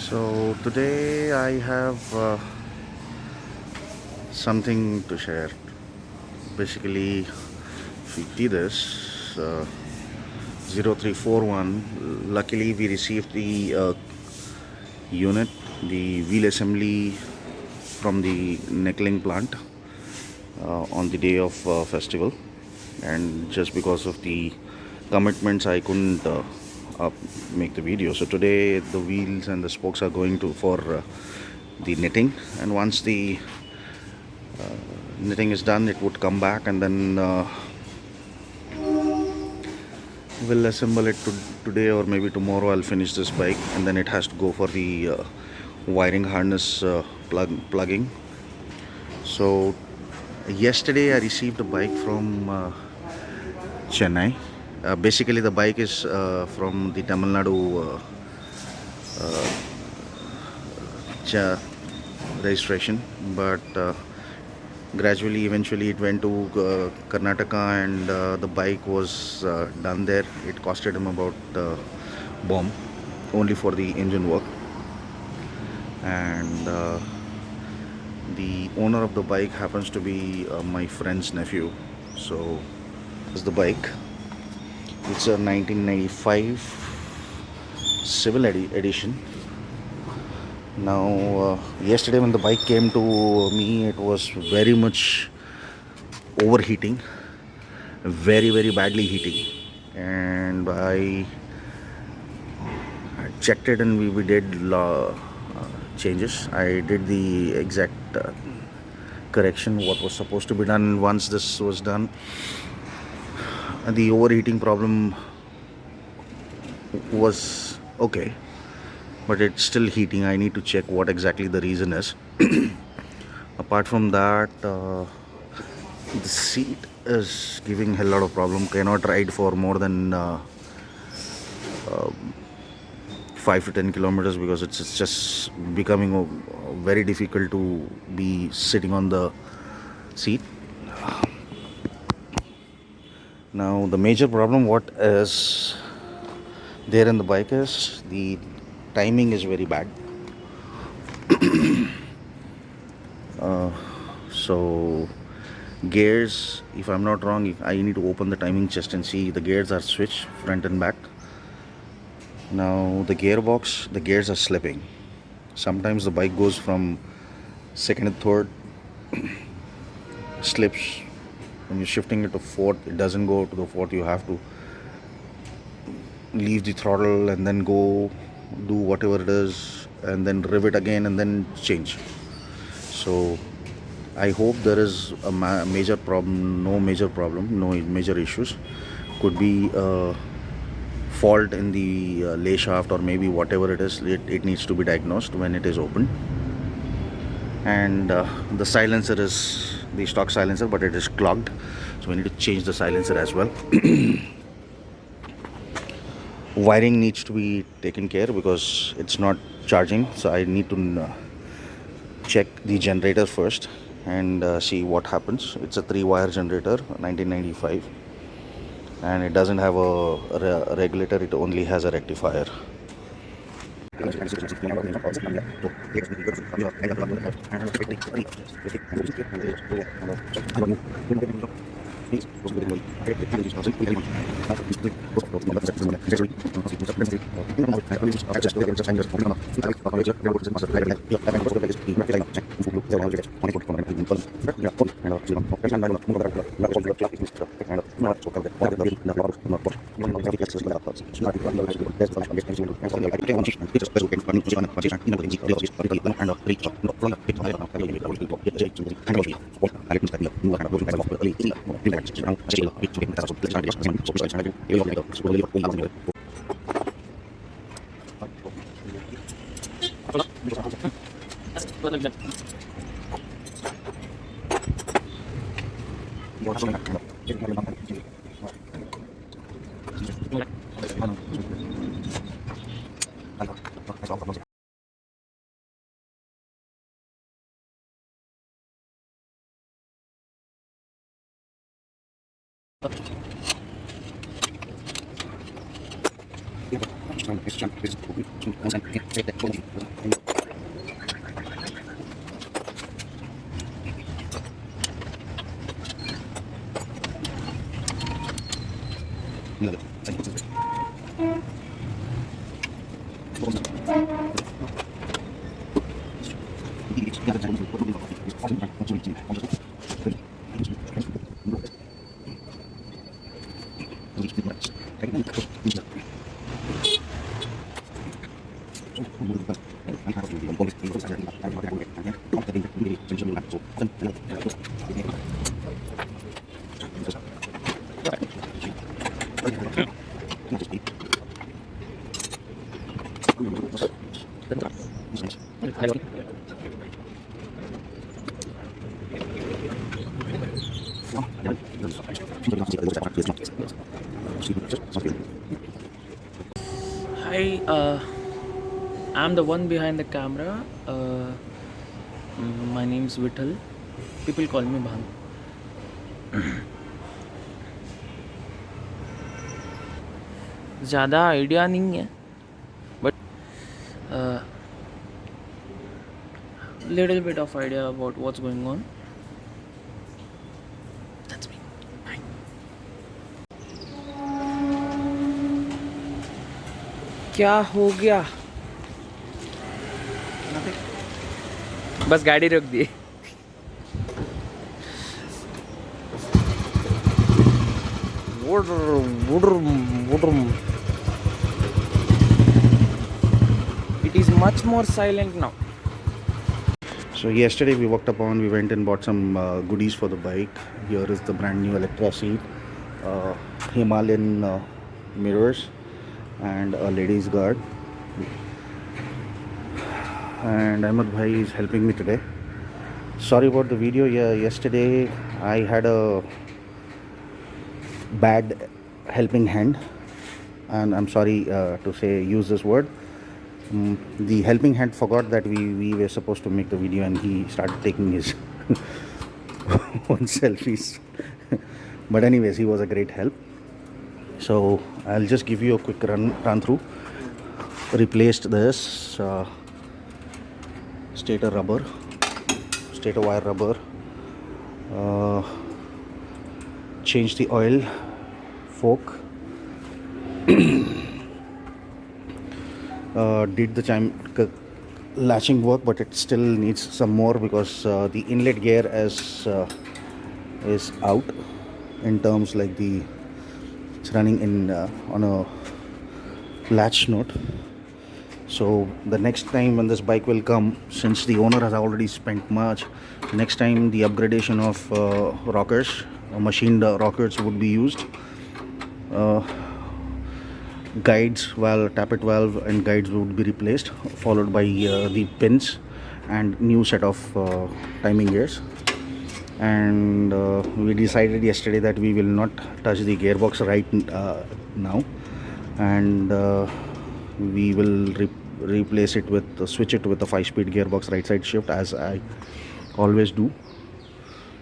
So today I have something to share. Basically, if you see this 0341, luckily we received the unit, the wheel assembly from the neckling plant on the day of festival, and just because of the commitments I couldn't up make the video. So today the wheels and the spokes are going to for the knitting, and once the knitting is done it would come back, and then we'll assemble it today or maybe tomorrow. I'll finish this bike, and then it has to go for the wiring harness plugging. So yesterday I received a bike from Chennai. Basically the bike is from the Tamil Nadu registration, but gradually eventually it went to Karnataka, and the bike was done there. It costed him about bomb only for the engine work, and the owner of the bike happens to be my friend's nephew. So this is the bike. It's a 1995 civil edition. Now yesterday when the bike came to me, it was very much overheating, very badly heating, and I checked it, and we did changes. I did the exact correction what was supposed to be done. Once this was done, the overheating problem was okay, but it's still heating. I need to check what exactly the reason is. Apart from that, the seat is giving a lot of problem. Cannot ride for more than 5 to 10 kilometers because it's just becoming very difficult to be sitting on the seat. Now the major problem what is there in the bike is the timing is very bad. So gears, if I'm not wrong, if I need to open the timing chest and see, the gears are switched front and back. Now the gearbox, the gears are slipping. Sometimes the bike goes from second and third, slips. When you're shifting it to fourth, it doesn't go to the fourth. You have to leave the throttle and then go do whatever it is, and then rivet again and then change. So I hope there is a major problem, no major issues. Could be a fault in the lay shaft, or maybe whatever it is, it needs to be diagnosed when it is open. And the silencer is the stock silencer, but it is clogged, so we need to change the silencer as well. Wiring needs to be taken care because it's not charging, so I need to check the generator first and see what happens. It's a 3-wire generator, 1995, and it doesn't have a regulator, it only has a rectifier. Hi, I'm the one behind the camera. My name's Vittal. People call me Bhang. ज़्यादा idea नहीं है, but little bit of idea about what's going on. That's me. Bye. क्या हो गया? बस गाड़ी रोक दी. It is much more silent now. So yesterday we walked upon, we went and bought some goodies for the bike. Here is the brand new Electra seat, Himalayan mirrors, and a ladies guard. And Ahmed Bhai is helping me today. Sorry about the video. Yeah, yesterday I had a bad helping hand, and I'm sorry to say use this word. The helping hand forgot that we were supposed to make the video, and he started taking his own selfies. But anyways, he was a great help. So I'll just give you a quick run through. Replaced this stator wire rubber, changed the oil, fork, did the latching work, but it still needs some more because the inlet gear is out, in terms like it's running in on a latch note. So the next time when this bike will come, since the owner has already spent much, next time the upgradation of rockers, machined rockers would be used. Guides, tappet valve and guides would be replaced, followed by the pins and new set of timing gears. And we decided yesterday that we will not touch the gearbox right now, and we will replace it with switch it with a 5-speed gearbox right side shift, as I always do.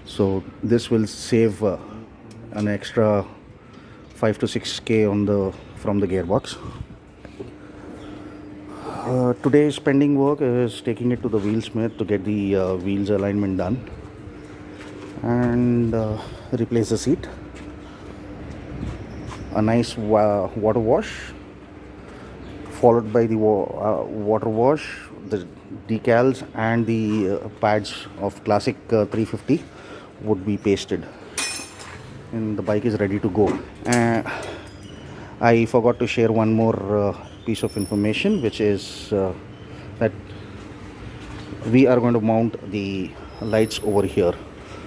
So this will save an extra 5 to 6k from the gearbox. Today's pending work is taking it to the wheelsmith to get the wheels alignment done and replace the seat. A nice water wash, followed by the water wash, the decals and the pads of classic 350 would be pasted, and the bike is ready to go. I forgot to share one more piece of information, which is that we are going to mount the lights over here.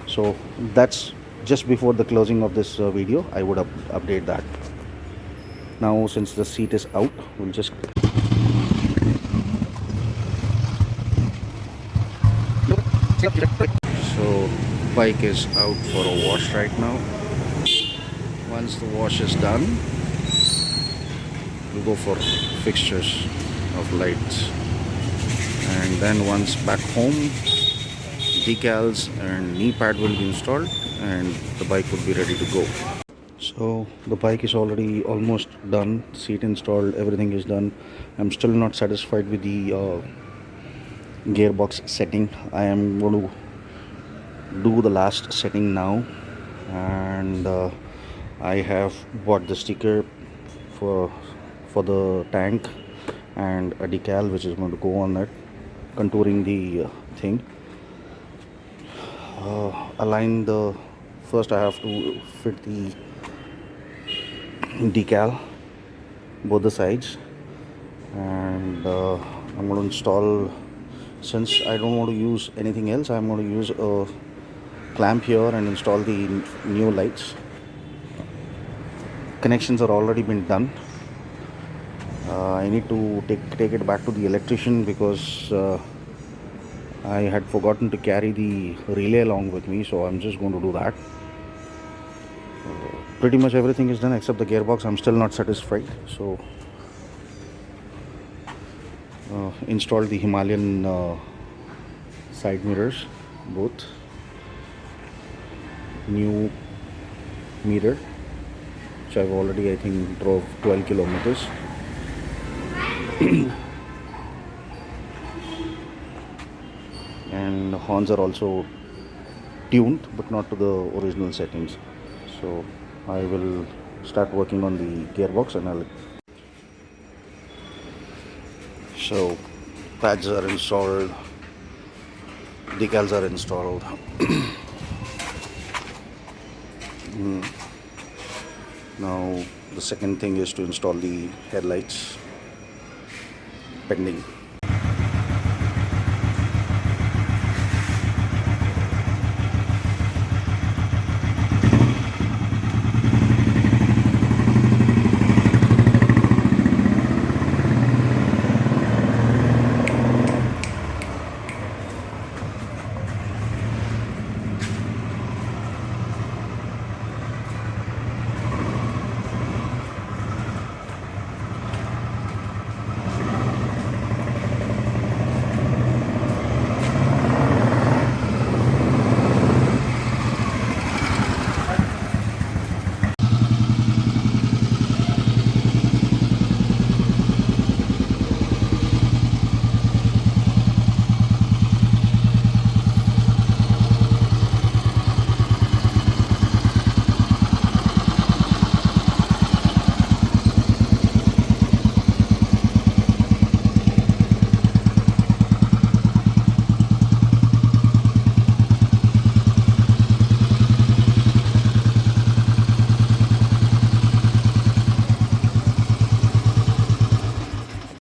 So that's just before the closing of this video. I would update that. Now since the seat is out, we'll just so bike is out for a wash right now. Once the wash is done, we'll go for fixtures of lights, and then once back home, decals and knee pad will be installed and the bike will be ready to go. So the bike is already almost done, seat installed, everything is done. I'm still not satisfied with the gearbox setting. I am going to do the last setting now, and I have bought the sticker for the tank and a decal which is going to go on it, contouring the thing. Align the first. I have to fit the decal both the sides, and I'm going to install. Since I don't want to use anything else, I'm going to use a clamp here and install the new lights. Connections are already been done. I need to take it back to the electrician because I had forgotten to carry the relay along with me, so I'm just going to do that. Pretty much everything is done except the gearbox. I'm still not satisfied, so installed the Himalayan side mirrors, both new mirror which I've already, I think, drove 12 kilometers. And horns are also tuned but not to the original settings, so I will start working on the gearbox. And so pads are installed, decals are installed. Now the second thing is to install the headlights, pending.